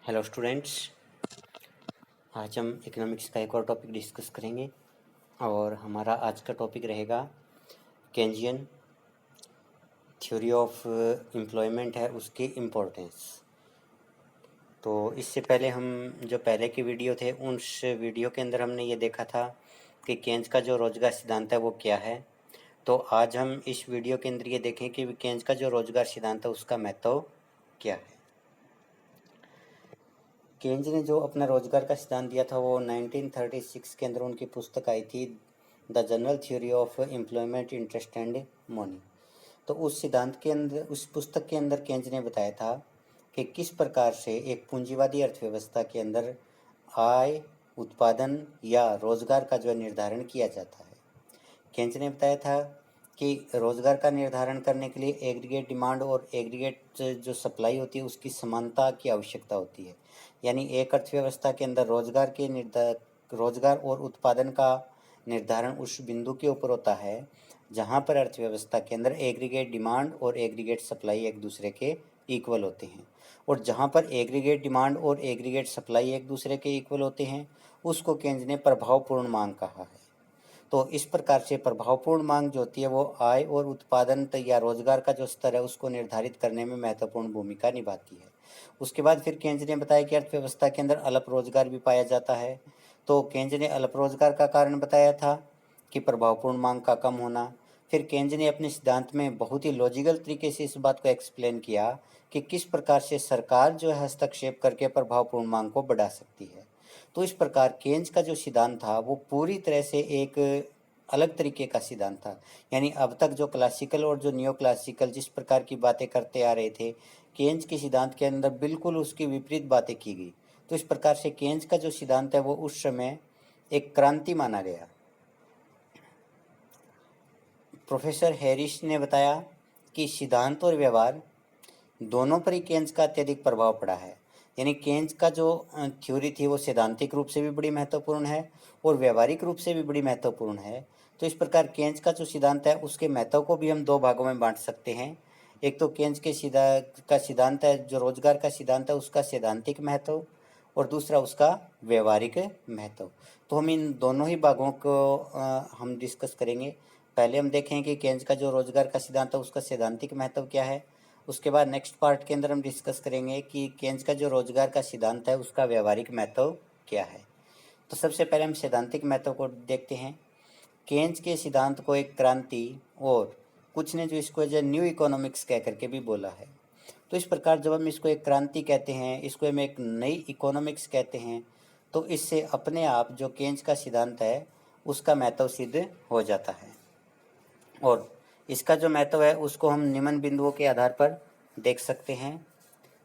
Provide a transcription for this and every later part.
Hello students, आज हम economics का एक और टॉपिक डिस्कस करेंगे और हमारा आज का टॉपिक रहेगा केंजियन थ्योरी ऑफ एम्प्लॉयमेंट है उसकी इम्पोर्टेंस। तो इससे पहले हम जो पहले के वीडियो थे उस वीडियो के अंदर हमने ये देखा था कि केंज का जो रोजगार सिद्धांत है वो क्या है। तो आज हम इस वीडियो के अंदर ये देखें कि केंज का जो रोजगार सिद्धांत है उसका महत्व क्या है। केंज ने जो अपना रोजगार का सिद्धांत दिया था वो 1936 के अंदर उनकी पुस्तक आई थी the general theory of employment interest and money. तो उस सिद्धांत के अंदर उस पुस्तक के अंदर केंज ने बताया था कि किस प्रकार से एक पूंजीवादी अर्थव्यवस्था के अंदर आय, उत्पादन या रोजगार का जो निर्धारण किया जाता है। केंज ने बताया था कि रोजगार का निर्धारण करने के लिए एग्रीगेट डिमांड और एग्रीगेट जो सप्लाई होती है उसकी समानता की आवश्यकता होती है। यानी एक अर्थव्यवस्था के अंदर रोजगार और उत्पादन का निर्धारण उस बिंदु के ऊपर होता है जहाँ पर अर्थव्यवस्था के अंदर एग्रीगेट डिमांड और एग्रीगेट सप्लाई एक दूसरे के इक्वल होते हैं। और जहाँ पर एग्रीगेट डिमांड और एग्रीगेट सप्लाई एक दूसरे के इक्वल होते हैं उसको केंज ने प्रभावपूर्ण मांग कहा है। तो इस प्रकार से प्रभावपूर्ण मांग जो होती है वो आय और उत्पादन या रोजगार का जो स्तर है उसको निर्धारित करने में महत्वपूर्ण भूमिका निभाती है। उसके बाद फिर केंज ने बताया कि अर्थव्यवस्था के अंदर अल्प रोजगार भी पाया जाता है। तो केंज ने अल्प रोजगार का कारण बताया था कि प्रभावपूर्ण मांग का कम होना। फिर केंज ने अपने सिद्धांत में बहुत ही लॉजिकल तरीके से इस बात को एक्सप्लेन किया कि किस प्रकार से सरकार जो है हस्तक्षेप करके प्रभावपूर्ण मांग को बढ़ा सकती है। तो इस प्रकार केंज का जो सिद्धांत था वो पूरी तरह से एक अलग तरीके का सिद्धांत था। यानी अब तक जो क्लासिकल और जो नियो क्लासिकल जिस प्रकार की बातें करते आ रहे थे, केंज के सिद्धांत के अंदर बिल्कुल उसकी विपरीत बातें की गई। तो इस प्रकार से केंज का जो सिद्धांत है वो उस समय एक क्रांति माना गया। प्रोफेसर हैरिस ने बताया कि सिद्धांत और व्यवहार दोनों पर ही केंज का अत्यधिक प्रभाव पड़ा है। यानी केंज का जो थ्योरी थी वो सैद्धांतिक रूप से भी बड़ी महत्वपूर्ण है और व्यवहारिक रूप से भी बड़ी महत्वपूर्ण है। तो इस प्रकार केंज का जो सिद्धांत है उसके महत्व को भी हम दो भागों में बांट सकते हैं। एक तो केंज के सिद्धांत है जो रोजगार का सिद्धांत है उसका सैद्धांतिक महत्व और दूसरा उसका व्यवहारिक महत्व। तो हम इन दोनों ही भागों को हम डिस्कस करेंगे। पहले हम देखें कि केंज का जो रोजगार का सिद्धांत है उसका सैद्धांतिक महत्व क्या है। उसके बाद नेक्स्ट पार्ट के अंदर हम डिस्कस करेंगे कि केंज का जो रोजगार का सिद्धांत है उसका व्यवहारिक महत्व क्या है। तो सबसे पहले हम सैद्धांतिक महत्व को देखते हैं। केंज के सिद्धांत को एक क्रांति और कुछ ने जो इसको जो न्यू इकोनॉमिक्स कह करके भी बोला है। तो इस प्रकार जब हम इसको एक क्रांति कहते हैं, इसको हम एक नई इकोनॉमिक्स कहते हैं, तो इससे अपने आप जो केंज का सिद्धांत है उसका महत्व सिद्ध हो जाता है। और इसका जो महत्व है उसको हम निम्न बिंदुओं के आधार पर देख सकते हैं।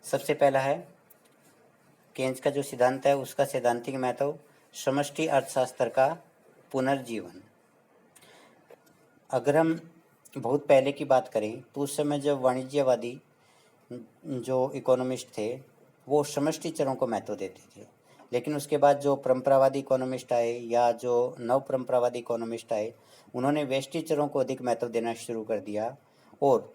सबसे पहला है केंज का जो सिद्धांत है उसका सैद्धांतिक महत्व, समष्टि अर्थशास्त्र का पुनर्जीवन। अगर हम बहुत पहले की बात करें तो उस समय जब वाणिज्यवादी जो इकोनॉमिस्ट थे वो समष्टि चरों को महत्व देते थे, लेकिन उसके बाद जो परंपरावादी इकोनॉमिस्ट आए या जो नव परंपरावादी इकोनॉमिस्ट आए उन्होंने व्यष्टि चरों को अधिक महत्व देना शुरू कर दिया। और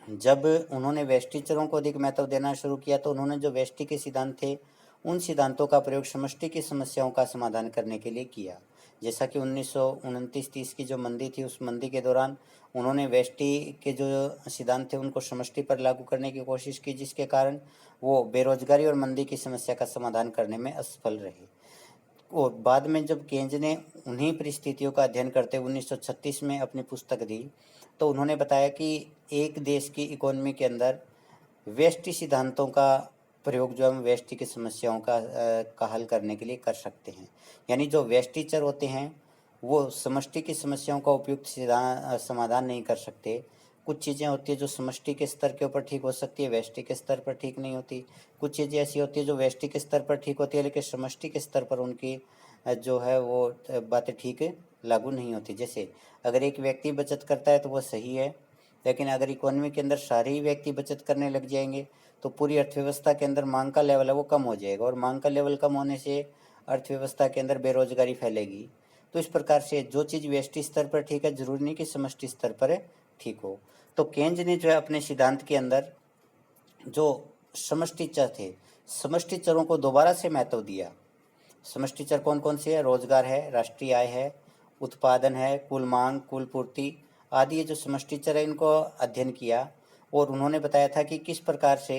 जब उन्होंने व्यष्टि चरों को अधिक महत्व देना शुरू किया तो उन्होंने जो व्यष्टि के सिद्धांत थे उन सिद्धांतों का प्रयोग समष्टि की समस्याओं का समाधान करने के लिए किया। जैसा कि 1929-30 की जो मंदी थी उस मंदी के दौरान उन्होंने व्यष्टि के जो सिद्धांत थे उनको समष्टि पर लागू करने की कोशिश की, जिसके कारण वो बेरोजगारी और मंदी की समस्या का समाधान करने में असफल रहे। और बाद में जब केंज ने उन्हीं परिस्थितियों का अध्ययन करते 1936 में अपनी पुस्तक दी तो उन्होंने बताया कि एक देश की इकोनॉमी के अंदर व्यष्टि सिद्धांतों का प्रयोग जो हम व्यष्टि की समस्याओं का हल करने के लिए कर सकते हैं। यानी जो व्यष्टि चर होते हैं वो समष्टि की समस्याओं का उपयुक्त समाधान नहीं कर सकते। कुछ चीज़ें होती है जो समष्टि के स्तर के ऊपर ठीक हो सकती है, व्यष्टि के स्तर पर ठीक नहीं होती। कुछ चीज़ें ऐसी होती है जो व्यष्टि के स्तर पर ठीक होती है लेकिन समष्टि के स्तर पर उनकी जो है वो बातें ठीक लागू नहीं होती। जैसे अगर एक व्यक्ति बचत करता है तो वो सही है, लेकिन अगर इकोनॉमी के अंदर सारे ही व्यक्ति बचत करने लग जाएंगे तो पूरी अर्थव्यवस्था के अंदर मांग का लेवल है वो कम हो जाएगा और मांग का लेवल कम होने से अर्थव्यवस्था के अंदर बेरोजगारी फैलेगी। तो इस प्रकार से जो चीज़ व्यष्टि स्तर पर ठीक है जरूरी नहीं कि समष्टि स्तर पर ठीक हो। तो केंज ने जो है अपने सिद्धांत के अंदर जो समष्टि चर थे समष्टि चरों को दोबारा से महत्व दिया। समष्टि चर कौन कौन से है? रोजगार है, राष्ट्रीय आय है, उत्पादन है, कुल मांग, कुल पूर्ति आदि। ये जो समष्टि चर है इनको अध्ययन किया और उन्होंने बताया था कि किस प्रकार से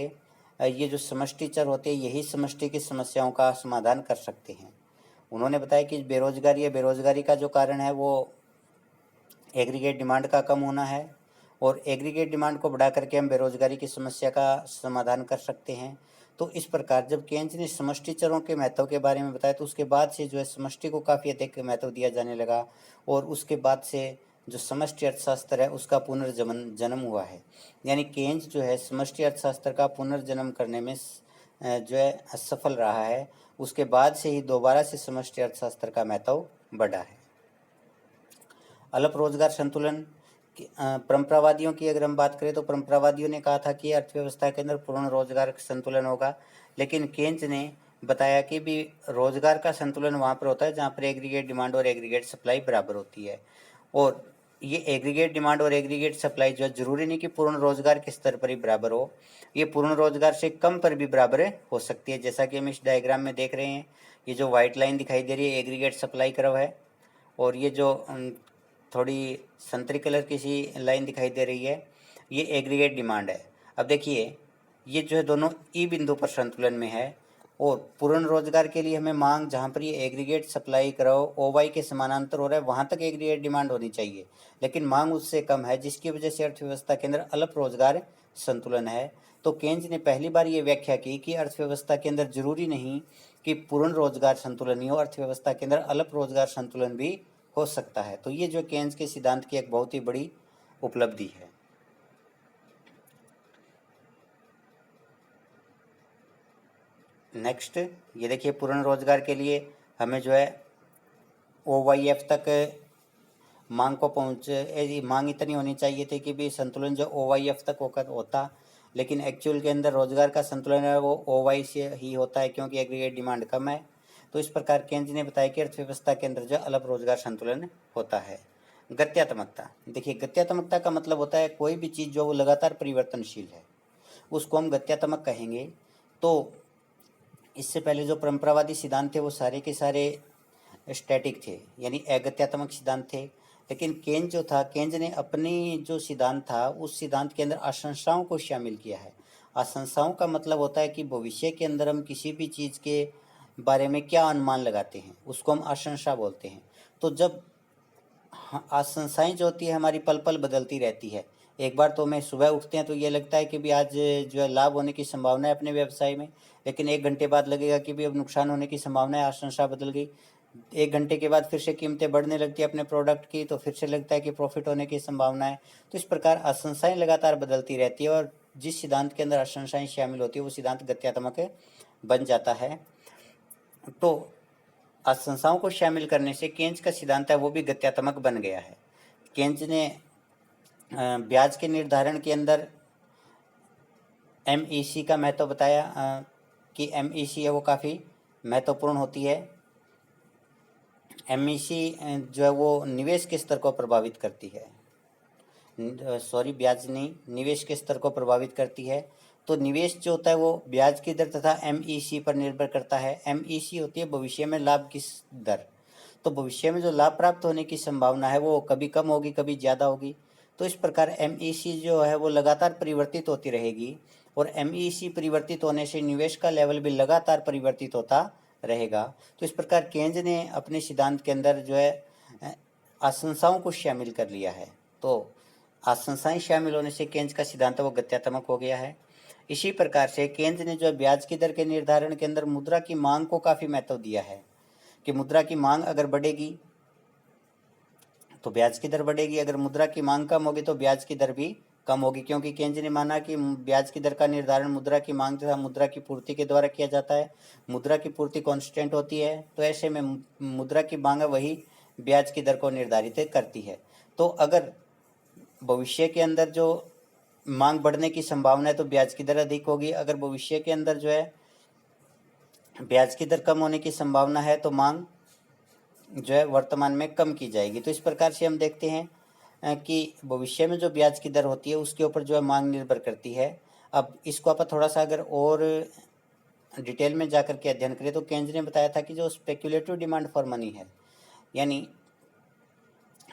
ये जो समष्टि चर होते हैं यही समष्टि की समस्याओं का समाधान कर सकते हैं। उन्होंने बताया कि बेरोजगारी या बेरोजगारी का जो कारण है वो एग्रीगेट डिमांड का कम होना है और एग्रीगेट डिमांड को बढ़ा करके हम बेरोजगारी की समस्या का समाधान कर सकते हैं। तो इस प्रकार जब केन्स ने समष्टि चरों के महत्व के बारे में बताया तो उसके बाद से जो है समष्टि को काफ़ी अधिक महत्व दिया जाने लगा और उसके बाद से जो समष्टि अर्थशास्त्र है उसका पुनर्जन्म हुआ है। यानी केन्स जो है समष्टि अर्थशास्त्र का पुनर्जन्म करने में जो है असफल रहा है। उसके बाद से ही दोबारा से समष्टि अर्थशास्त्र का महत्व बढ़ा है। अल्प रोजगार संतुलन परंपरावादियों की अगर हम बात करें तो परंपरावादियों ने कहा था कि अर्थव्यवस्था के अंदर पूर्ण रोजगार संतुलन होगा, लेकिन केन्स ने बताया कि भी रोजगार का संतुलन वहाँ पर होता है जहाँ पर एग्रीगेट डिमांड और एग्रीगेट सप्लाई बराबर होती है। और ये एग्रीगेट डिमांड और एग्रीगेट सप्लाई जो है जरूरी नहीं कि पूर्ण रोजगार के स्तर पर ही बराबर हो, ये पूर्ण रोजगार से कम पर भी बराबर हो सकती है। जैसा कि हम इस डायग्राम में देख रहे हैं, ये जो व्हाइट लाइन दिखाई दे रही है एग्रीगेट सप्लाई कर्व है और ये जो थोड़ी संतरी कलर की सी लाइन दिखाई दे रही है ये एग्रीगेट डिमांड है। अब देखिए ये जो है दोनों ई बिंदु पर संतुलन में है और पूर्ण रोजगार के लिए हमें मांग जहाँ पर ये एग्रीगेट सप्लाई कराओ OY के समानांतर हो रहा है वहाँ तक एग्रीगेट डिमांड होनी चाहिए, लेकिन मांग उससे कम है जिसकी वजह से अर्थव्यवस्था के अंदर अल्प रोजगार संतुलन है। तो केन्स ने पहली बार ये व्याख्या की कि अर्थव्यवस्था के अंदर जरूरी नहीं कि पूर्ण रोजगार संतुलन ही हो, अर्थव्यवस्था के अंदर अल्प रोजगार संतुलन भी हो सकता है। तो ये जो केन्स के सिद्धांत की एक बहुत ही बड़ी उपलब्धि है। नेक्स्ट ये देखिए पूर्ण रोजगार के लिए हमें जो है OYF तक मांग को मांग इतनी होनी चाहिए थी कि भी संतुलन जो OYF तक होता, लेकिन एक्चुअल के अंदर रोजगार का संतुलन है वो OY से ही होता है क्योंकि एग्रीगेट डिमांड कम है। तो इस प्रकार केन्स ने बताया कि अर्थव्यवस्था के अंदर जो अल्प रोजगार संतुलन होता है। गत्यात्मकता, देखिए गत्यात्मकता का मतलब होता है कोई भी चीज़ जो वो लगातार परिवर्तनशील है उसको हम गत्यात्मक कहेंगे। तो इससे पहले जो परंपरावादी सिद्धांत थे वो सारे के सारे स्टैटिक थे यानी अगत्यात्मक सिद्धांत थे, लेकिन केन्स जो था केन्स ने अपनी जो सिद्धांत था उस सिद्धांत के अंदर आशंसाओं को शामिल किया है। आशंसाओं का मतलब होता है कि भविष्य के अंदर हम किसी भी चीज़ के बारे में क्या अनुमान लगाते हैं उसको हम आशंसा बोलते हैं। तो जब आशंसाएं जो होती है हमारी पल पल बदलती रहती है। एक बार तो हमें सुबह उठते हैं तो ये लगता है कि भी आज जो है लाभ होने की संभावना है अपने व्यवसाय में, लेकिन 1 घंटे बाद लगेगा कि भी अब नुकसान होने की संभावना है, आशंसा बदल गई। 1 घंटे के बाद फिर से कीमतें बढ़ने लगती है अपने प्रोडक्ट की तो फिर से लगता है कि प्रॉफिट होने की संभावना है। तो इस प्रकार आशंसाएं लगातार बदलती रहती है और जिस सिद्धांत के अंदर आशंसाएं शामिल होती है वो सिद्धांत गत्यात्मक बन जाता है। तो आशंसाओं को शामिल करने से केन्स का सिद्धांत है वो भी गत्यात्मक बन गया है। केन्स ने ब्याज के निर्धारण के अंदर MEC का महत्व बताया कि MEC है वो काफ़ी महत्वपूर्ण होती है। MEC जो है वो निवेश के स्तर को प्रभावित करती है, ब्याज नहीं, निवेश के स्तर को प्रभावित करती है। तो निवेश जो होता है वो ब्याज की दर तथा MEC पर निर्भर करता है। MEC होती है भविष्य में लाभ की दर। तो भविष्य में जो लाभ प्राप्त होने की संभावना है वो कभी कम होगी कभी ज़्यादा होगी। तो इस प्रकार MEC जो है वो लगातार परिवर्तित होती रहेगी और MEC परिवर्तित होने से निवेश का लेवल भी लगातार परिवर्तित होता रहेगा। तो इस प्रकार केन्स ने अपने सिद्धांत के अंदर जो है आशंसाओं को शामिल कर लिया है। तो आशंसाएं शामिल होने से केन्स का सिद्धांत वो गत्यात्मक हो गया है। इसी प्रकार से केन्स ने जो ब्याज की दर के निर्धारण के अंदर मुद्रा की मांग को काफ़ी महत्व दिया है कि मुद्रा की मांग अगर बढ़ेगी तो ब्याज की दर बढ़ेगी, अगर मुद्रा की मांग कम होगी तो ब्याज की दर भी कम होगी, क्योंकि केन्स ने माना कि ब्याज की दर का निर्धारण मुद्रा की मांग तथा मुद्रा की पूर्ति के द्वारा किया जाता है। मुद्रा की पूर्ति कांस्टेंट होती है तो ऐसे में मुद्रा की मांग वही ब्याज की दर को निर्धारित करती है। तो अगर भविष्य के अंदर जो मांग बढ़ने की संभावना है तो ब्याज की दर अधिक होगी, अगर भविष्य के अंदर जो है ब्याज की दर कम होने की संभावना है तो मांग जो है वर्तमान में कम की जाएगी। तो इस प्रकार से हम देखते हैं कि भविष्य में जो ब्याज की दर होती है उसके ऊपर जो है मांग निर्भर करती है। अब इसको आप थोड़ा सा अगर और डिटेल में जाकर के अध्ययन करें तो केंज ने बताया था कि जो स्पेक्यूलेटिव डिमांड फॉर मनी है, यानी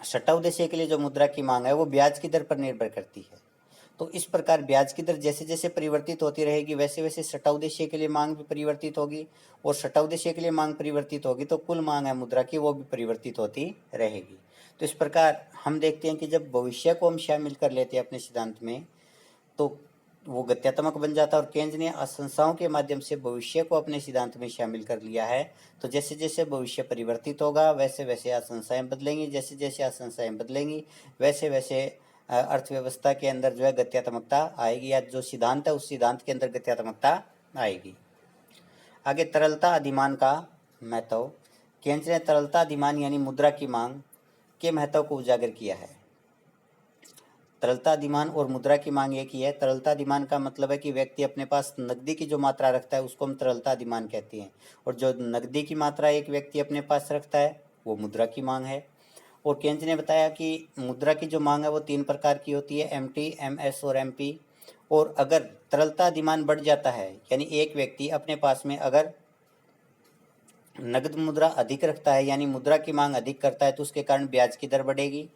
सट्टा उद्देश्य के लिए जो मुद्रा की मांग है वो ब्याज की दर पर निर्भर करती है। तो इस प्रकार ब्याज की दर जैसे जैसे परिवर्तित होती रहेगी वैसे वैसे सट्टा उद्देश्य के लिए मांग भी परिवर्तित होगी, और सट्टा उद्देश्य के लिए मांग परिवर्तित होगी तो कुल मांग है मुद्रा की वो भी परिवर्तित होती रहेगी। तो इस प्रकार हम देखते हैं कि जब भविष्य को हम शामिल कर लेते हैं अपने सिद्धांत में तो वो गत्यात्मक बन जाता है, और केंज ने आशंसाओं के माध्यम से भविष्य को अपने सिद्धांत में शामिल कर लिया है। तो जैसे जैसे भविष्य परिवर्तित होगा वैसे वैसे आशंसाएं बदलेंगी, जैसे जैसे आशंसाएं बदलेंगी वैसे वैसे अर्थव्यवस्था के अंदर जो है गत्यात्मकता आएगी, या जो सिद्धांत है उस सिद्धांत के अंदर गत्यात्मकता आएगी। आगे तरलता अधिमान का महत्व। केंज ने तरलता अधिमान यानी मुद्रा की मांग के महत्व को उजागर किया है। तरलता अधिमान और मुद्रा की मांग एक ही है। तरलता अधिमान का मतलब है कि व्यक्ति अपने पास नकदी की जो मात्रा रखता है उसको हम तरलता अधिमान कहते हैं, और जो नकदी की मात्रा एक व्यक्ति अपने पास रखता है वो मुद्रा की मांग है। और केंज ने बताया कि मुद्रा की जो मांग है वो 3 प्रकार की होती है, एमटी, एमएस और एमपी। और अगर तरलता अधिमान बढ़ जाता है यानी एक व्यक्ति अपने पास में अगर नगद मुद्रा अधिक रखता है यानी मुद्रा की मांग अधिक करता है तो उसके कारण ब्याज की दर बढ़ेगी,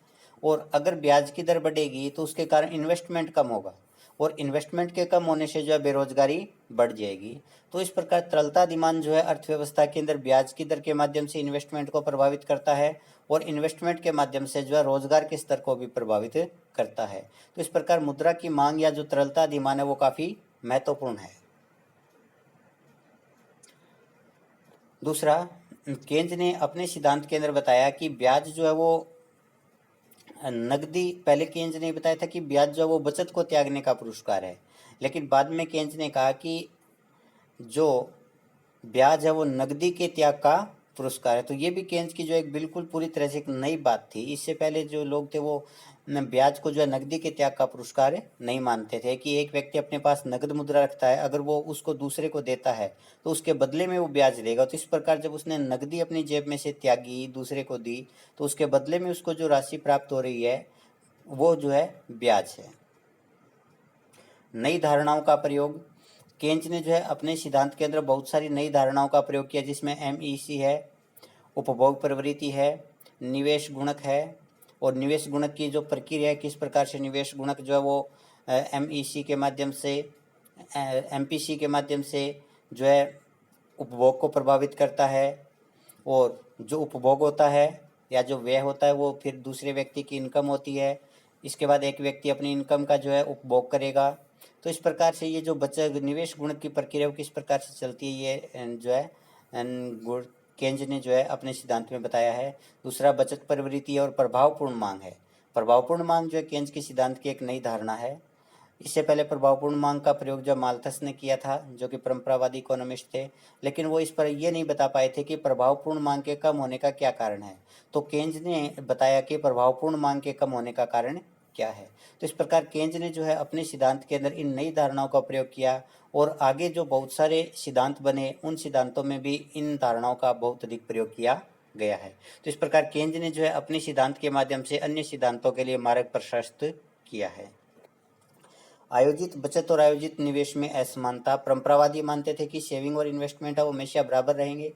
और अगर ब्याज की दर बढ़ेगी तो उसके कारण इन्वेस्टमेंट कम होगा, और इन्वेस्टमेंट के कम होने से जो है बेरोजगारी बढ़ जाएगी। तो इस प्रकार तरलता अधिमान जो है अर्थव्यवस्था के अंदर ब्याज की दर के माध्यम से इन्वेस्टमेंट को प्रभावित करता है, और इन्वेस्टमेंट के माध्यम से जो है रोजगार के स्तर को भी प्रभावित करता है। तो इस प्रकार मुद्रा की मांग या जो तरलता अधिमान है वो काफ़ी महत्वपूर्ण है। दूसरा, केंज ने अपने सिद्धांत के अंदर बताया कि ब्याज जो है वो नकदी, पहले केंज ने बताया था कि ब्याज जो है वो बचत को त्यागने का पुरस्कार है, लेकिन बाद में केंज ने कहा कि जो ब्याज है वो नकदी के त्याग का पुरस्कार है। तो ये भी केंज की जो एक बिल्कुल पूरी तरह से एक नई बात थी। इससे पहले जो लोग थे वो ब्याज को जो है नकदी के त्याग का पुरस्कार नहीं मानते थे कि एक व्यक्ति अपने पास नकद मुद्रा रखता है, अगर वो उसको दूसरे को देता है तो उसके बदले में वो ब्याज लेगा। तो इस प्रकार जब उसने नकदी अपनी जेब में से त्यागी, दूसरे को दी, तो उसके बदले में उसको जो राशि प्राप्त हो रही है वो जो है ब्याज है। नई धारणाओं का प्रयोग। केंज ने जो है अपने सिद्धांत के अंदर बहुत सारी नई धारणाओं का प्रयोग किया, जिसमें एमईसी है, उपभोग प्रवृत्ति है, निवेश गुणक है, और निवेश गुणक की जो प्रक्रिया है किस प्रकार से निवेश गुणक जो है वो एमईसी के माध्यम से, एमपीसी के माध्यम से जो है उपभोग को प्रभावित करता है, और जो उपभोग होता है या जो व्यय होता है वो फिर दूसरे व्यक्ति की इनकम होती है। इसके बाद एक व्यक्ति अपनी इनकम का जो है उपभोग करेगा। तो इस प्रकार से ये जो बचत निवेश गुणक की प्रक्रिया किस प्रकार से चलती है ये जो है केंज ने जो है अपने सिद्धांत में बताया है। दूसरा, बचत प्रवृत्ति और प्रभावपूर्ण मांग है। प्रभावपूर्ण मांग जो है केंज के सिद्धांत की एक नई धारणा है। इससे पहले प्रभावपूर्ण मांग का प्रयोग जो माल्थस ने किया था, जो कि परंपरावादी इकोनॉमिस्ट थे, लेकिन वो इस पर ये नहीं बता पाए थे कि प्रभावपूर्ण मांग के कम होने का क्या कारण है। तो केंज ने बताया कि प्रभावपूर्ण मांग के कम होने का कारण क्या है। तो इस प्रकार केंज ने जो है अपने सिद्धांत के अंदर इन नई धारणाओं का प्रयोग किया, और आगे जो बहुत सारे सिद्धांत बने उन सिद्धांतों में भी इन धारणाओं का बहुत अधिक प्रयोग किया गया है। तो इस प्रकार केंज ने जो है अपने सिद्धांत के माध्यम से अन्य सिद्धांतों के लिए मार्ग प्रशस्त किया है। आयोजित बचत और आयोजित निवेश में असमानता। परंपरावादी मानते थे कि सेविंग और इन्वेस्टमेंट है वो हमेशा बराबर रहेंगे,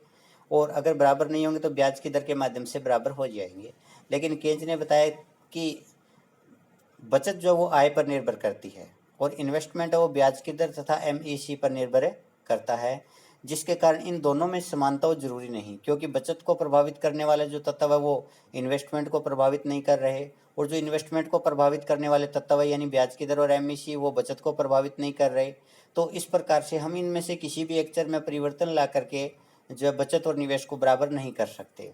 और अगर बराबर नहीं होंगे तो ब्याज की दर के माध्यम से बराबर हो जाएंगे। लेकिन केंज ने बताया कि बचत जो वो आय पर निर्भर करती है, और इन्वेस्टमेंट है वो ब्याज की दर तथा एमईसी पर निर्भर करता है, जिसके कारण इन दोनों में समानता हो जरूरी नहीं, क्योंकि बचत को प्रभावित करने वाले जो तत्व है वो इन्वेस्टमेंट को प्रभावित नहीं कर रहे, और जो इन्वेस्टमेंट को प्रभावित करने वाले तत्व है यानी ब्याज की दर और एमईसी वो बचत को प्रभावित नहीं कर रहे। तो इस प्रकार से हम इनमें से किसी भी एक चर में परिवर्तन ला करके जो है बचत और निवेश को बराबर नहीं कर सकते।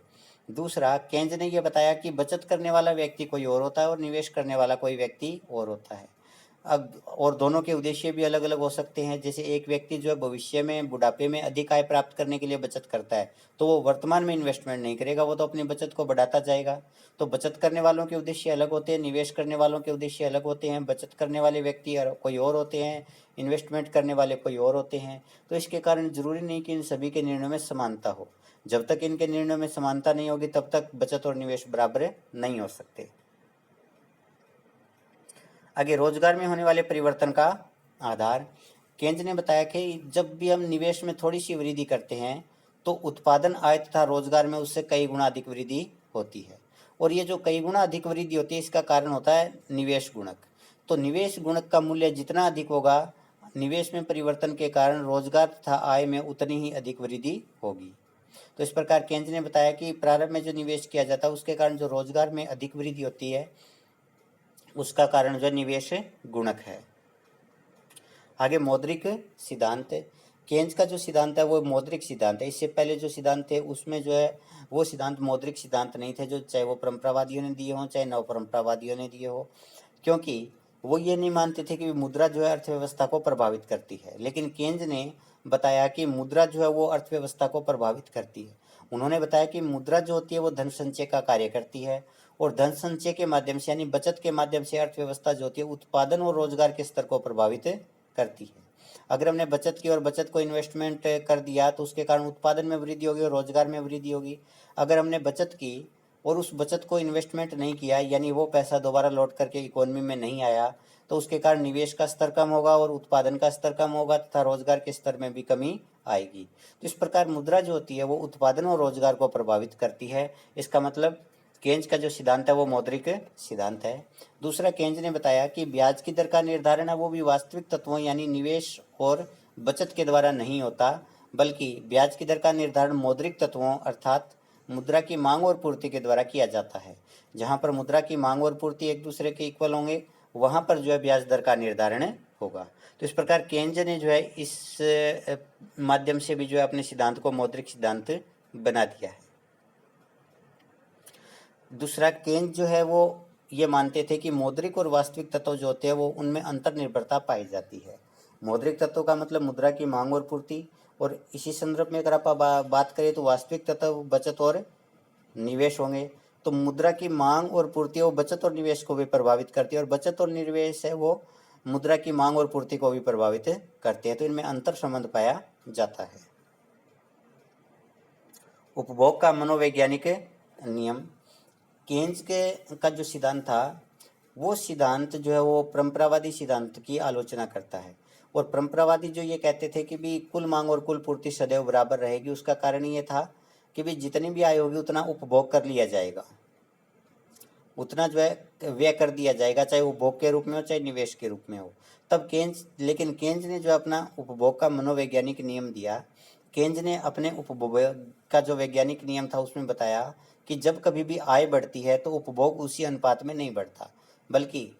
दूसरा, केंज ने यह बताया कि बचत करने वाला व्यक्ति कोई और होता है और निवेश करने वाला कोई व्यक्ति और होता है। अब और दोनों के उद्देश्य भी अलग अलग हो सकते हैं। जैसे एक व्यक्ति जो है भविष्य में बुढ़ापे में अधिक आय प्राप्त करने के लिए बचत करता है, तो वो वर्तमान में इन्वेस्टमेंट नहीं करेगा, वो तो अपनी बचत को बढ़ाता जाएगा। तो बचत करने वालों के उद्देश्य अलग होते हैं, निवेश करने वालों के उद्देश्य अलग होते हैं। बचत करने वाले व्यक्ति कोई और होते हैं, इन्वेस्टमेंट करने वाले कोई और होते हैं। तो इसके कारण जरूरी नहीं कि इन सभी के निर्णयों में समानता हो। जब तक इनके निर्णयों में समानता नहीं होगी तब तक बचत और निवेश बराबर नहीं हो सकते। आगे, रोजगार में होने वाले परिवर्तन का आधार। केंज ने बताया कि जब भी हम निवेश में थोड़ी सी वृद्धि करते हैं तो उत्पादन आय तथा रोजगार में उससे कई गुना अधिक वृद्धि होती है। और ये जो कई गुना अधिक वृद्धि होती है इसका कारण होता है निवेश गुणक। तो निवेश गुणक का मूल्य जितना अधिक होगा, निवेश में परिवर्तन के कारण रोजगार तथा आय में उतनी ही अधिक वृद्धि होगी। तो इस प्रकार केंज ने बताया कि प्रारंभ में जो निवेश किया जाता है उसके कारण जो रोजगार में अधिक वृद्धि होती है उसका कारण जो निवेश गुणक है। आगे मौद्रिक सिद्धांत। केंज का जो सिद्धांत है वो मौद्रिक सिद्धांत है। इससे पहले जो सिद्धांत थे उसमें जो है वो सिद्धांत मौद्रिक सिद्धांत नहीं थे, जो चाहे वो परंपरावादियों ने दिए हों चाहे नव परंपरावादियों ने दिए हो, क्योंकि वो ये नहीं मानते थे कि मुद्रा जो है अर्थव्यवस्था को प्रभावित करती है। लेकिन केंज ने बताया कि मुद्रा जो है वो अर्थव्यवस्था को प्रभावित करती है। उन्होंने बताया कि मुद्रा जो होती है वो धन संचय का कार्य करती है और धन संचय के माध्यम से यानी बचत के माध्यम से अर्थव्यवस्था जो होती है उत्पादन और रोजगार के स्तर को प्रभावित करती है। अगर हमने बचत की और बचत को इन्वेस्टमेंट कर दिया तो उसके कारण उत्पादन में वृद्धि होगी और रोजगार में वृद्धि होगी। अगर हमने बचत की और उस बचत को इन्वेस्टमेंट नहीं किया यानी वो पैसा दोबारा लौट करके इकोनॉमी में नहीं आया तो उसके कारण निवेश का स्तर कम होगा और उत्पादन का स्तर कम होगा तथा रोजगार के स्तर में भी कमी आएगी। तो इस प्रकार मुद्रा जो होती है वो उत्पादन और रोजगार को प्रभावित करती है। इसका मतलब केंज का जो सिद्धांत है वो मौद्रिक सिद्धांत है। दूसरा, केंज ने बताया कि ब्याज की दर का निर्धारण है वो भी वास्तविक तत्वों यानी निवेश और बचत के द्वारा नहीं होता, बल्कि ब्याज की दर का निर्धारण मौद्रिक तत्वों अर्थात मुद्रा की मांग और पूर्ति के द्वारा किया जाता है। जहां पर मुद्रा की मांग और पूर्ति एक दूसरे के इक्वल होंगे वहां पर जो है ब्याज दर का निर्धारण होगा। तो इस प्रकार केंज ने जो है इस माध्यम से भी जो है अपने सिद्धांत को मौद्रिक सिद्धांत बना दिया है। दूसरा, केंज जो है वो ये मानते थे कि मौद्रिक और वास्तविक तत्व जो होते हैं वो उनमें अंतर निर्भरता पाई जाती है। मौद्रिक तत्व का मतलब मुद्रा की मांग और पूर्ति, और इसी संदर्भ में अगर आप बात करें तो वास्तविक तत्व बचत और निवेश होंगे। तो मुद्रा की मांग और पूर्ति वो बचत और निवेश को भी प्रभावित करती है और बचत और निवेश है वो मुद्रा की मांग और पूर्ति को भी प्रभावित करते हैं। तो इनमें अंतर संबंध पाया जाता है। उपभोग का मनोवैज्ञानिक नियम। केंज के का जो सिद्धांत था वो सिद्धांत जो है वो परंपरावादी सिद्धांत की आलोचना करता है। और परंपरावादी जो ये कहते थे कि भी कुल मांग और कुल पूर्ति सदैव बराबर रहेगी। उसका कारण ये था कि भी जितनी भी आय होगी उतना उपभोग कर लिया जाएगा, उतना जो है व्यय कर दिया जाएगा, चाहे उपभोग के रूप में हो चाहे निवेश के रूप में हो। तब लेकिन केंज ने जो अपना उपभोग का मनोवैज्ञानिक नियम दिया। केंज ने अपने उपभोग का जो वैज्ञानिक नियम था उसमें बताया कि जब कभी भी आय बढ़ती है तो उपभोग उसी अनुपात में नहीं बढ़ता, बल्कि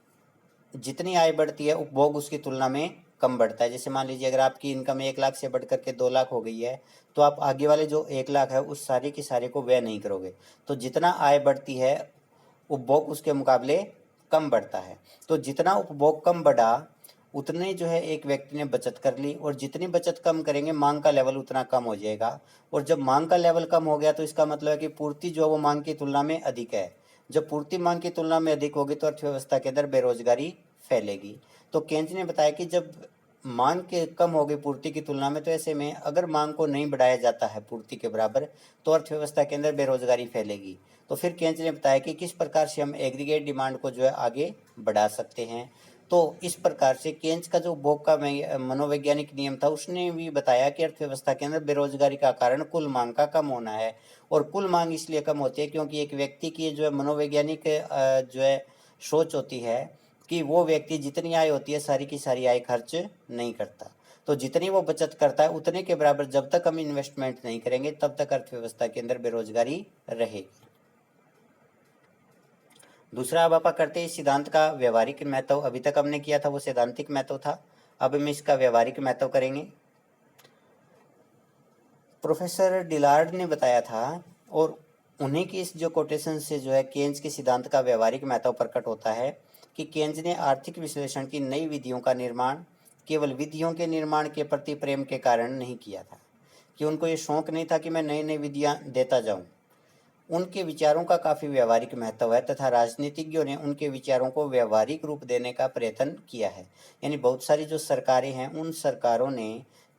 जितनी आय बढ़ती है उपभोग उसकी तुलना में कम बढ़ता है। जैसे मान लीजिए अगर आपकी इनकम 1 लाख से बढ़ करके 2 लाख हो गई है तो आप आगे वाले जो 1 लाख है उस सारे के सारे को व्यय नहीं करोगे। तो जितना आय बढ़ती है उपभोग उसके मुकाबले कम बढ़ता है। तो जितना उपभोग कम बढ़ा उतने जो है एक व्यक्ति ने बचत कर ली, और जितनी बचत कम करेंगे मांग का लेवल उतना कम हो जाएगा। और जब मांग का लेवल कम हो गया तो इसका मतलब है कि पूर्ति जो है वो मांग की तुलना में अधिक है। जब पूर्ति मांग की तुलना में अधिक होगी तो अर्थव्यवस्था के अंदर बेरोजगारी फैलेगी। तो केंज ने बताया कि जब मांग के कम होगी पूर्ति की तुलना में तो ऐसे में अगर मांग को नहीं बढ़ाया जाता है पूर्ति के बराबर तो अर्थव्यवस्था के अंदर बेरोजगारी फैलेगी। तो फिर केंज ने बताया कि किस प्रकार से हम एग्रीगेट डिमांड को जो है आगे बढ़ा सकते हैं। तो इस प्रकार से केंज का जो उपभोग का मनोवैज्ञानिक नियम था उसने भी बताया कि अर्थव्यवस्था के अंदर बेरोजगारी का कारण कुल मांग का कम होना है। और कुल मांग इसलिए कम होती है क्योंकि एक व्यक्ति की जो है मनोवैज्ञानिक जो है सोच होती है कि वो व्यक्ति जितनी आय होती है सारी की सारी आय खर्च नहीं करता। तो जितनी वो बचत करता है उतने के बराबर जब तक हम इन्वेस्टमेंट नहीं करेंगे तब तक अर्थव्यवस्था के अंदर बेरोजगारी रहेगी। दूसरा, अब आप करते हैं इस सिद्धांत का व्यवहारिक महत्व। अभी तक हमने किया था वो सैद्धांतिक महत्व था, अब हम इसका व्यवहारिक महत्व करेंगे। प्रोफेसर डिलार्ड ने बताया था और उन्हीं की इस जो कोटेशन से जो है केंज के सिद्धांत का व्यवहारिक महत्व प्रकट होता है कि केंज ने आर्थिक विश्लेषण की नई विधियों का निर्माण केवल विधियों के निर्माण के प्रति प्रेम के कारण नहीं किया था, कि उनको ये शौक नहीं था कि मैं नई नई विधियां देता जाऊं। उनके विचारों का काफ़ी व्यवहारिक महत्व है तथा राजनीतिज्ञों ने उनके विचारों को व्यवहारिक रूप देने का प्रयत्न किया है। यानी बहुत सारी जो सरकारें हैं उन सरकारों ने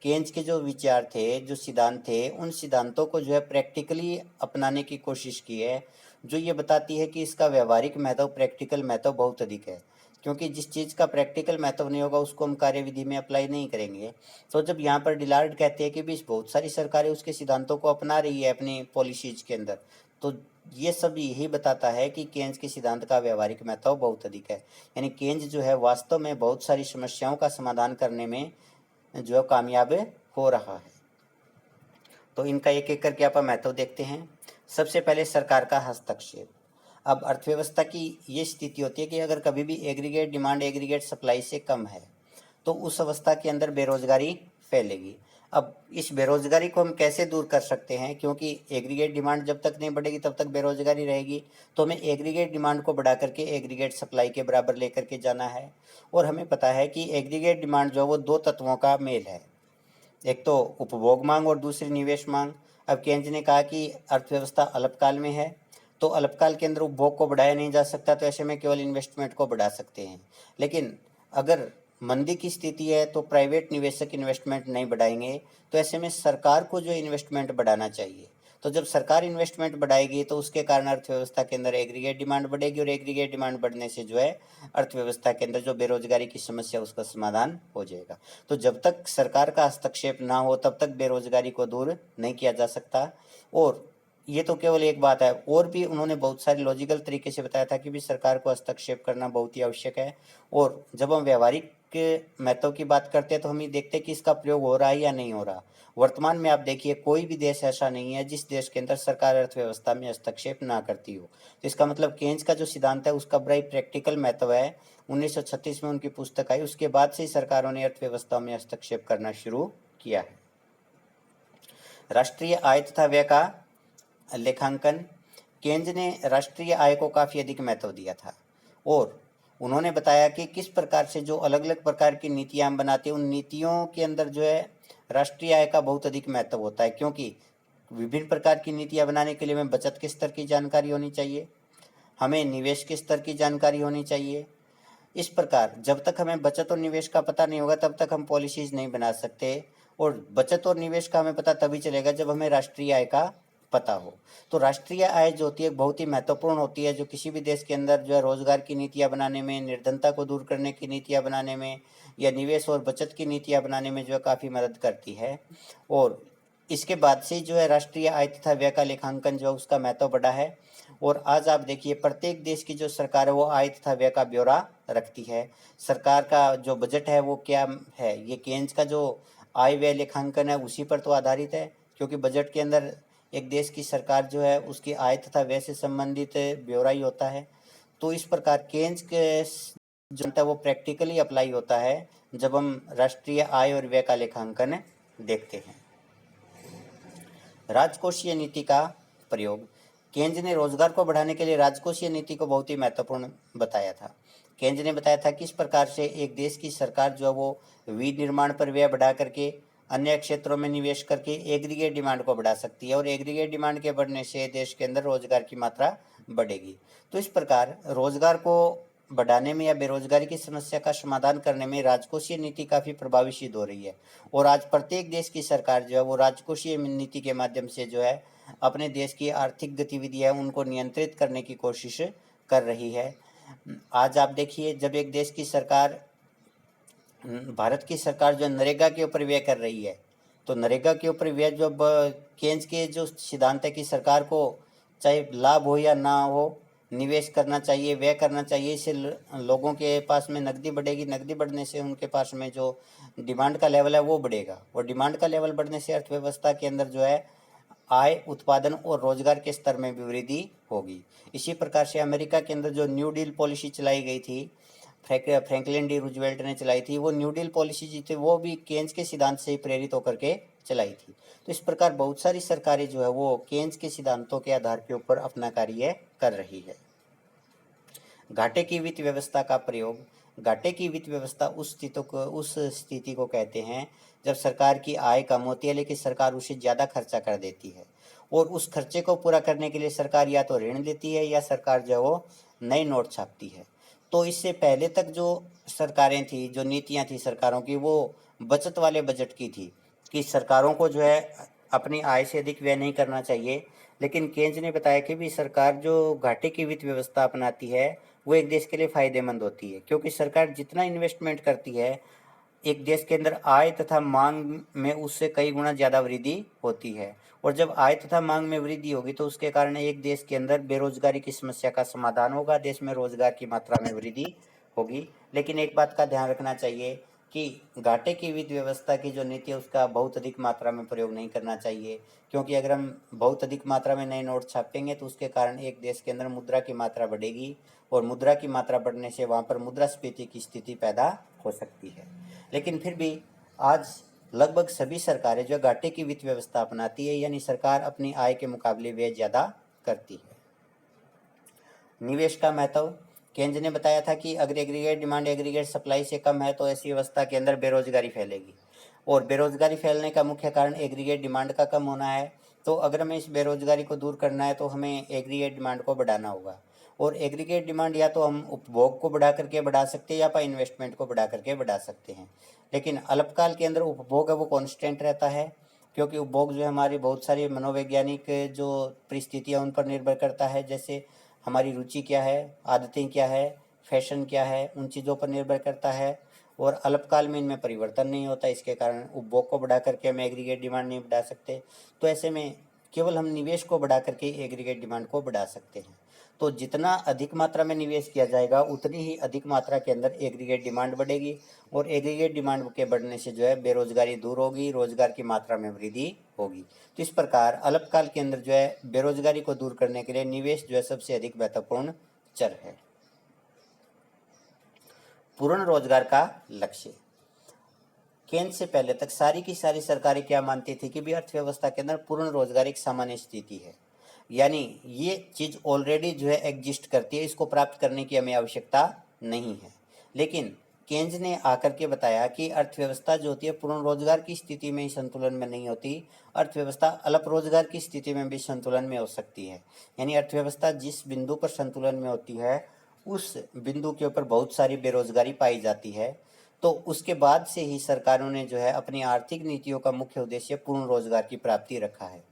केंज के जो विचार थे, जो सिद्धांत थे, उन सिद्धांतों को जो है प्रैक्टिकली अपनाने की कोशिश की है, जो ये बताती है कि इसका व्यवहारिक महत्व, प्रैक्टिकल महत्व बहुत अधिक है। क्योंकि जिस चीज़ का प्रैक्टिकल महत्व नहीं होगा उसको हम कार्यविधि में अप्लाई नहीं करेंगे। तो जब यहाँ पर डिलार्ड कहते हैं कि भी बहुत सारी सरकारें उसके सिद्धांतों को अपना रही है अपनी पॉलिसीज के अंदर, तो ये सब यही बताता है कि केन्स के सिद्धांत का व्यवहारिक महत्व बहुत अधिक है। यानी केन्स जो है वास्तव में बहुत सारी समस्याओं का समाधान करने में जो है कामयाब हो रहा है। तो इनका एक एक करके आप महत्व देखते हैं। सबसे पहले सरकार का हस्तक्षेप। अब अर्थव्यवस्था की ये स्थिति होती है कि अगर कभी भी एग्रीगेट डिमांड एग्रीगेट सप्लाई से कम है तो उस अवस्था के अंदर बेरोजगारी फैलेगी। अब इस बेरोजगारी को हम कैसे दूर कर सकते हैं, क्योंकि एग्रीगेट डिमांड जब तक नहीं बढ़ेगी तब तक बेरोजगारी रहेगी। तो हमें एग्रीगेट डिमांड को बढ़ा करके एग्रीगेट सप्लाई के बराबर लेकर के जाना है। और हमें पता है कि एग्रीगेट डिमांड जो है वो दो तत्वों का मेल है, एक तो उपभोग मांग और दूसरी निवेश मांग। अब केन्स ने कहा कि अर्थव्यवस्था अल्पकाल में है, तो अल्पकाल के अंदर उपभोग को बढ़ाया नहीं जा सकता, तो ऐसे में केवल इन्वेस्टमेंट को बढ़ा सकते हैं। लेकिन अगर मंदी की स्थिति है तो प्राइवेट निवेशक इन्वेस्टमेंट नहीं बढ़ाएंगे, तो ऐसे में सरकार को जो इन्वेस्टमेंट बढ़ाना चाहिए। तो जब सरकार इन्वेस्टमेंट बढ़ाएगी तो उसके कारण अर्थव्यवस्था के अंदर एग्रीगेट डिमांड बढ़ेगी, और एग्रीगेट डिमांड बढ़ने से जो है अर्थव्यवस्था के अंदर जो बेरोजगारी की समस्या उसका समाधान हो जाएगा। तो जब तक सरकार का हस्तक्षेप ना हो तब तक बेरोजगारी को दूर नहीं किया जा सकता। और ये तो केवल एक बात है, और भी उन्होंने बहुत सारे लॉजिकल तरीके से बताया था कि भी सरकार को हस्तक्षेप करना बहुत ही आवश्यक है। और जब हम व्यवहारिक महत्व की बात करते हैं तो हम ये देखते हैं कि इसका प्रयोग हो रहा है या नहीं हो रहा। वर्तमान में आप देखिए कोई भी देश ऐसा नहीं है जिस देश के अंदर सरकार अर्थव्यवस्था में हस्तक्षेप ना करती हो। तो इसका मतलब केन्स का जो सिद्धांत है उसका बड़ा ही प्रैक्टिकल महत्व है। 1936 में उनकी पुस्तक आई, उसके बाद से ही सरकारों ने अर्थव्यवस्था में हस्तक्षेप करना शुरू किया है। राष्ट्रीय आय तथा व्यय का लेखांकन। केन्स ने राष्ट्रीय आय को काफ़ी अधिक महत्व दिया था, और उन्होंने बताया कि किस प्रकार से जो अलग अलग प्रकार की नीतियाँ हम बनाते हैं उन नीतियों के अंदर जो है राष्ट्रीय आय का बहुत अधिक महत्व होता है। क्योंकि विभिन्न प्रकार की नीतियाँ बनाने के लिए हमें बचत के स्तर की जानकारी होनी चाहिए, हमें निवेश के स्तर की जानकारी होनी चाहिए। इस प्रकार जब तक हमें बचत और निवेश का पता नहीं होगा तब तक हम पॉलिसीज नहीं बना सकते, और बचत और निवेश का हमें पता तभी चलेगा जब हमें राष्ट्रीय आय का पता हो। तो राष्ट्रीय आय जो होती है बहुत ही महत्वपूर्ण होती है, जो किसी भी देश के अंदर जो है रोजगार की नीतियाँ बनाने में, निर्धनता को दूर करने की नीतियाँ बनाने में, या निवेश और बचत की नीतियाँ बनाने में जो है काफ़ी मदद करती है। और इसके बाद से जो है राष्ट्रीय आय तथा व्यय का लेखांकन जो है उसका महत्व बढ़ा है। और आज आप देखिए प्रत्येक देश की जो सरकार है वो आय तथा व्यय का ब्यौरा रखती है। सरकार का जो बजट है वो क्या है, ये केन्स का जो आय व्यय लेखांकन है उसी पर तो आधारित है, क्योंकि बजट के अंदर एक देश की सरकार जो है उसकी आय तथा व्यय से संबंधित ब्यौरा ही होता है। तो इस प्रकार केन्स के जो होता है वो प्रैक्टिकली अप्लाई होता है जब हम राष्ट्रीय आय और व्यय का लेखांकन देखते हैं। राजकोषीय नीति का प्रयोग। केन्स ने रोजगार को बढ़ाने के लिए राजकोषीय नीति को बहुत ही महत्वपूर्ण बताया था। केन्स ने बताया था कि इस प्रकार से एक देश की सरकार जो है वो विनिर्माण पर व्यय बढ़ा करके अन्य क्षेत्रों में निवेश करके एग्रीगेट डिमांड को बढ़ा सकती है, और एग्रीगेट डिमांड के बढ़ने से देश के अंदर रोजगार की मात्रा बढ़ेगी। तो इस प्रकार रोजगार को बढ़ाने में या बेरोजगारी की समस्या का समाधान करने में राजकोषीय नीति काफ़ी प्रभावी सिद्ध हो रही है। और आज प्रत्येक देश की सरकार जो है वो राजकोषीय नीति के माध्यम से जो है अपने देश की आर्थिक गतिविधियाँ उनको नियंत्रित करने की कोशिश कर रही है। आज आप देखिए जब एक देश की सरकार, भारत की सरकार जो नरेगा के ऊपर व्यय कर रही है, तो नरेगा के ऊपर व्यय जो केन्स के जो सिद्धांत है कि सरकार को चाहे लाभ हो या ना हो निवेश करना चाहिए, व्यय करना चाहिए, इससे लोगों के पास में नकदी बढ़ेगी, नकदी बढ़ने से उनके पास में जो डिमांड का लेवल है वो बढ़ेगा, और डिमांड का लेवल बढ़ने से अर्थव्यवस्था के अंदर जो है आय, उत्पादन और रोजगार के स्तर में भी वृद्धि होगी। इसी प्रकार से अमेरिका के अंदर जो न्यू डील पॉलिसी चलाई गई थी, फ्रैंकलिन डी रूजवेल्ट ने चलाई थी, वो न्यू डील पॉलिसी जी थी वो भी केन्स के सिद्धांत से ही प्रेरित होकर के चलाई थी। तो इस प्रकार बहुत सारी सरकारें जो है वो केन्स के सिद्धांतों के आधार के ऊपर अपना कार्य कर रही है। घाटे की वित्त व्यवस्था का प्रयोग। घाटे की वित्त व्यवस्था उस स्थिति को कहते हैं जब सरकार की आय कम होती है लेकिन सरकार उसे ज़्यादा खर्चा कर देती है, और उस खर्चे को पूरा करने के लिए सरकार या तो ऋण लेती है या सरकार जो है वो नए नोट छापती है। तो इससे पहले तक जो सरकारें थी, जो नीतियां थी सरकारों की, वो बचत वाले बजट की थी कि सरकारों को जो है अपनी आय से अधिक व्यय नहीं करना चाहिए। लेकिन केन्स ने बताया कि भी सरकार जो घाटे की वित्त व्यवस्था अपनाती है वो एक देश के लिए फायदेमंद होती है, क्योंकि सरकार जितना इन्वेस्टमेंट करती है एक देश के अंदर आय तथा मांग में उससे कई गुना ज़्यादा वृद्धि होती है। और जब आय तथा मांग में वृद्धि होगी तो उसके कारण एक देश के अंदर बेरोजगारी की समस्या का समाधान होगा, देश में रोजगार की मात्रा में वृद्धि होगी। लेकिन एक बात का ध्यान रखना चाहिए कि घाटे की वित्त व्यवस्था की जो नीति है उसका बहुत अधिक मात्रा में प्रयोग नहीं करना चाहिए, क्योंकि अगर हम बहुत अधिक मात्रा में नए नोट छापेंगे तो उसके कारण एक देश के अंदर मुद्रा की मात्रा बढ़ेगी, और मुद्रा की मात्रा बढ़ने से वहाँ पर मुद्रास्फीति की स्थिति पैदा हो सकती है। लेकिन फिर भी आज लगभग सभी सरकारें जो घाटे की वित्त व्यवस्था अपनाती है, यानी सरकार अपनी आय के मुकाबले व्यय ज़्यादा करती है। निवेश का महत्व, केंद्र ने बताया था कि अगर एग्रीगेट डिमांड एग्रीगेट सप्लाई से कम है तो ऐसी व्यवस्था के अंदर बेरोजगारी फैलेगी, और बेरोजगारी फैलने का मुख्य कारण एग्रीगेट डिमांड का कम होना है। तो अगर हमें इस बेरोजगारी को दूर करना है तो हमें एग्रीगेट डिमांड को बढ़ाना होगा, और एग्रीगेट डिमांड या तो हम उपभोग को बढ़ा करके बढ़ा सकते हैं या फिर इन्वेस्टमेंट को बढ़ा करके बढ़ा सकते हैं। लेकिन अल्पकाल के अंदर उपभोग है वो कॉन्स्टेंट रहता है, क्योंकि उपभोग जो है हमारी बहुत सारी मनोवैज्ञानिक जो परिस्थितियाँ उन पर निर्भर करता है, जैसे हमारी रुचि क्या है, आदतें क्या है, फैशन क्या है, उन चीज़ों पर निर्भर करता है। और अल्पकाल में इनमें परिवर्तन नहीं होता, इसके कारण उपभोग को बढ़ा करके हम एग्रीगेट डिमांड नहीं बढ़ा सकते। तो ऐसे में केवल हम निवेश को बढ़ा करके एग्रीगेट डिमांड को बढ़ा सकते हैं। तो जितना अधिक मात्रा में निवेश किया जाएगा उतनी ही अधिक मात्रा के अंदर एग्रीगेट डिमांड बढ़ेगी, और एग्रीगेट डिमांड के बढ़ने से जो है बेरोजगारी दूर होगी, रोजगार की मात्रा में वृद्धि होगी। तो इस प्रकार अल्पकाल के अंदर जो है बेरोजगारी को दूर करने के लिए निवेश जो है सबसे अधिक महत्वपूर्ण चर है। पूर्ण रोजगार का लक्ष्य, केंद्र से पहले तक सारी की सारी सरकारें क्या मानती थी कि भी अर्थव्यवस्था के अंदर पूर्ण रोजगार एक सामान्य स्थिति है, यानी ये चीज ऑलरेडी जो है एग्जिस्ट करती है, इसको प्राप्त करने की हमें आवश्यकता नहीं है। लेकिन केंद्र ने आकर के बताया कि अर्थव्यवस्था जो होती है पूर्ण रोजगार की स्थिति में ही संतुलन में नहीं होती, अर्थव्यवस्था अल्प रोजगार की स्थिति में भी संतुलन में हो सकती है। यानी अर्थव्यवस्था जिस बिंदु पर संतुलन में होती है उस बिंदु के ऊपर बहुत सारी बेरोजगारी पाई जाती है। तो उसके बाद से ही सरकारों ने जो है अपनी आर्थिक नीतियों का मुख्य उद्देश्य पूर्ण रोजगार की प्राप्ति रखा है।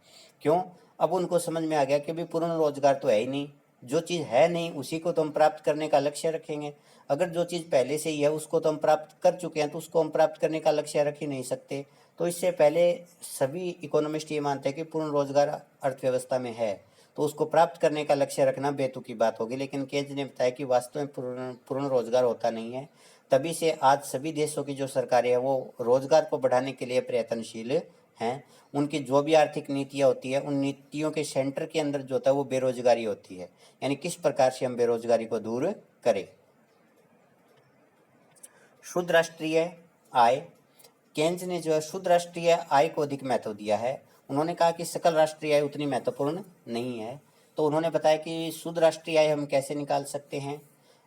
क्यों? अब उनको समझ में आ गया कि भी पूर्ण रोजगार तो है ही नहीं, जो चीज़ है नहीं उसी को तो हम प्राप्त करने का लक्ष्य रखेंगे। अगर जो चीज़ पहले से ही है उसको तो हम प्राप्त कर चुके हैं तो उसको हम प्राप्त करने का लक्ष्य रख ही नहीं सकते। तो इससे पहले सभी इकोनॉमिस्ट ये मानते हैं कि पूर्ण रोजगार अर्थव्यवस्था में है तो उसको प्राप्त करने का लक्ष्य रखना बेतुकी बात होगी। लेकिन केंद्र ने बताया कि वास्तव में पूर्ण रोजगार होता नहीं है। तभी से आज सभी देशों की जो सरकारें हैं वो रोजगार को बढ़ाने के लिए प्रयत्नशील हैं। उनकी जो भी आर्थिक नीतियाँ होती है उन नीतियों के सेंटर के अंदर जो होता है वो बेरोजगारी होती है, यानी किस प्रकार से हम बेरोजगारी को दूर करें। शुद्ध राष्ट्रीय आय, केंद्र ने जो है शुद्ध राष्ट्रीय आय को अधिक महत्व दिया है। उन्होंने कहा कि सकल राष्ट्रीय आय उतनी महत्वपूर्ण नहीं है। तो उन्होंने बताया कि शुद्ध राष्ट्रीय आय हम कैसे निकाल सकते हैं।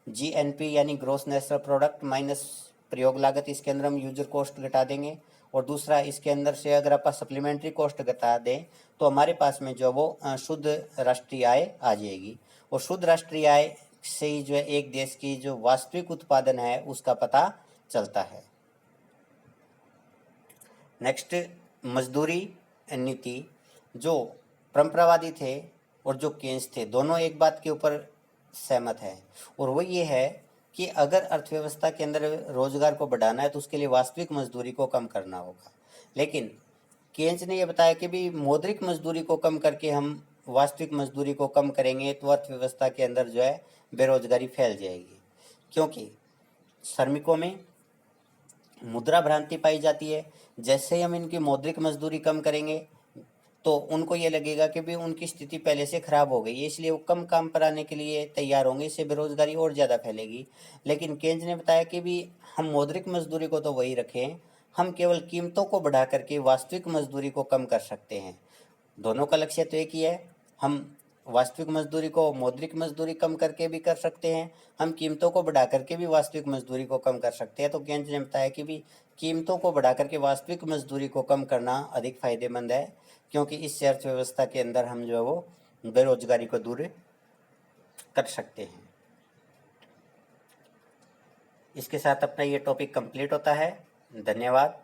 जीएनपी यानी ग्रोस नेशनल प्रोडक्ट माइनस प्रयोग लागत, इसके अंदर हम यूजर कॉस्ट घटा देंगे, और दूसरा इसके अंदर से अगर आप सप्लीमेंट्री कॉस्ट घटा दें तो हमारे पास में जो वो शुद्ध राष्ट्रीय आय आ जाएगी। और शुद्ध राष्ट्रीय आय से ही जो है एक देश की जो वास्तविक उत्पादन है उसका पता चलता है। नेक्स्ट, मजदूरी नीति, जो परंपरावादी थे और जो केंस थे दोनों एक बात के ऊपर सहमत है, और वो ये है कि अगर अर्थव्यवस्था के अंदर रोजगार को बढ़ाना है तो उसके लिए वास्तविक मजदूरी को कम करना होगा। लेकिन केंस ने यह बताया कि भी मौद्रिक मजदूरी को कम करके हम वास्तविक मजदूरी को कम करेंगे तो अर्थव्यवस्था के अंदर जो है बेरोजगारी फैल जाएगी, क्योंकि श्रमिकों में मुद्रा भ्रांति पाई जाती है। जैसे ही हम इनकी मौद्रिक मजदूरी कम करेंगे तो उनको ये लगेगा कि भी उनकी स्थिति पहले से खराब हो गई है, इसलिए वो कम काम पर आने के लिए तैयार होंगे, इससे बेरोजगारी और ज़्यादा फैलेगी। लेकिन केंद्र ने बताया कि भी हम मौद्रिक मजदूरी को तो वही रखें, हम केवल कीमतों को बढ़ा करके वास्तविक मजदूरी को कम कर सकते हैं। दोनों का लक्ष्य तो एक ही है, हम वास्तविक मजदूरी को मौद्रिक मजदूरी कम करके भी कर सकते हैं, हम कीमतों को बढ़ा करके भी वास्तविक मजदूरी को कम कर सकते हैं। तो केंद्र ने बताया कि भी कीमतों को बढ़ा करके वास्तविक मजदूरी को कम करना अधिक फायदेमंद है, क्योंकि इससे अर्थव्यवस्था के अंदर हम जो है वो बेरोजगारी को दूर कर सकते हैं। इसके साथ अपना ये टॉपिक कंप्लीट होता है। धन्यवाद।